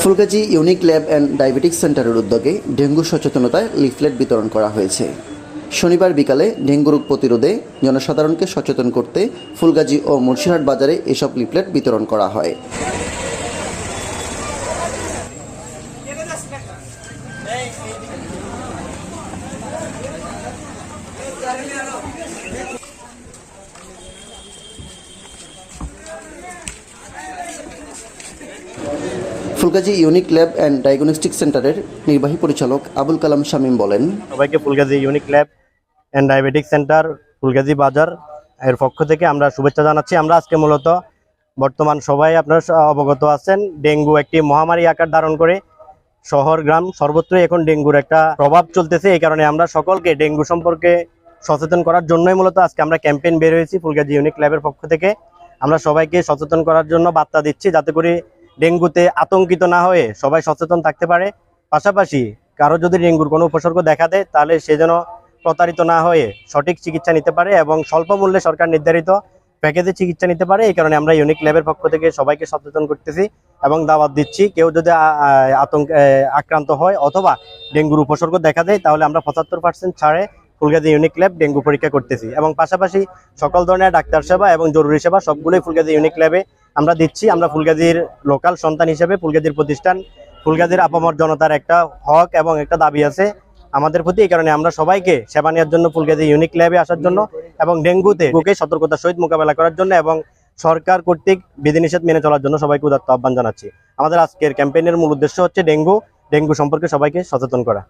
Fulgazi unique lab and diabetics সেন্টারের উদ্যোগে dengue সচেতনতায় leaflet বিতরণ করা হয়েছে। শনিবার বিকালে ডেঙ্গু রোগ প্রতিরোধে জনসাধারণকে সচেতন করতে ফুলগাজী ও মুন্সিরহাট বাজারে এসব লিফলেট বিতরণ করা হয়। Fulgazi unique lab and diagnostic সেন্টারের নির্বাহী পরিচালক আবুল কালাম শামীম বলেন, সবাইকে Fulgazi unique lab and diabetic centre Fulgazi বাজার এর পক্ষ থেকে আমরা শুভেচ্ছা জানাচ্ছি। আমরা আজকে মূলত বর্তমান সবাই আপনারা অবগত আছেন, ডেঙ্গু একটি মহামারী আকার ধারণ করে শহর গ্রাম সর্বত্রই এখন ডেঙ্গুর একটা প্রভাব চলতেছে। এই কারণে আমরা সকলকে ডেঙ্গু সম্পর্কে সচেতন করার জন্যই মূলত আজকে আমরা ক্যাম্পেইন বের হয়েছি ফুলগাজী ইউনিক ল্যাবের পক্ষ থেকে। আমরা সবাইকে সচেতন করার জন্য বার্তা দিচ্ছি, যাতে করে ডেঙ্গুতে আতঙ্কিত না হয়ে সবাই সচেতন থাকতে পারে। পাশাপাশি কারো যদি ডেঙ্গুর কোনো উপসর্গ দেখা দেয় তাহলে সে যেন প্রতারিত না হয়ে সঠিক চিকিৎসা নিতে পারে এবং স্বল্প মূল্যে সরকার নির্ধারিত প্যাকেজে চিকিৎসা নিতে পারে। এই কারণে আমরা ইউনিক ল্যাবের পক্ষ থেকে সবাইকে সচেতন করতেছি এবং দাওয়াত দিচ্ছি, কেউ যদি আক্রান্ত হয় অথবা ডেঙ্গুর উপসর্গ দেখা দেয় তাহলে আমরা 75% ছাড়ে ফুলগাজী ইউনিক ল্যাব ডেঙ্গু পরীক্ষা করতেছি এবং পাশাপাশি সকল ধরনের ডাক্তার সেবা এবং জরুরি সেবা সবগুলোই ফুলগাজী ইউনিক ল্যাবে আমরা দিচ্ছি। আমরা ফুলগাজীর লোকাল সন্তান হিসেবে ফুলগাজীর প্রতিষ্ঠান, ফুলগাজীর আপামর জনতার একটা হক এবং একটা দাবি আছে আমাদের প্রতি। এই কারণে আমরা সবাইকে সেবা নেওয়ার জন্য ফুলগাজী ইউনিক ল্যাবে আসার জন্য এবং ডেঙ্গুতে সতর্কতার সহিত মোকাবেলা করার জন্য এবং সরকার কর্তৃক বিধিনিষেধ মেনে চলার জন্য সবাইকে উদাত্ত আহ্বান জানাচ্ছি। আমাদের আজকের ক্যাম্পেইনের মূল উদ্দেশ্য হচ্ছে ডেঙ্গু সম্পর্কে সবাইকে সচেতন করা।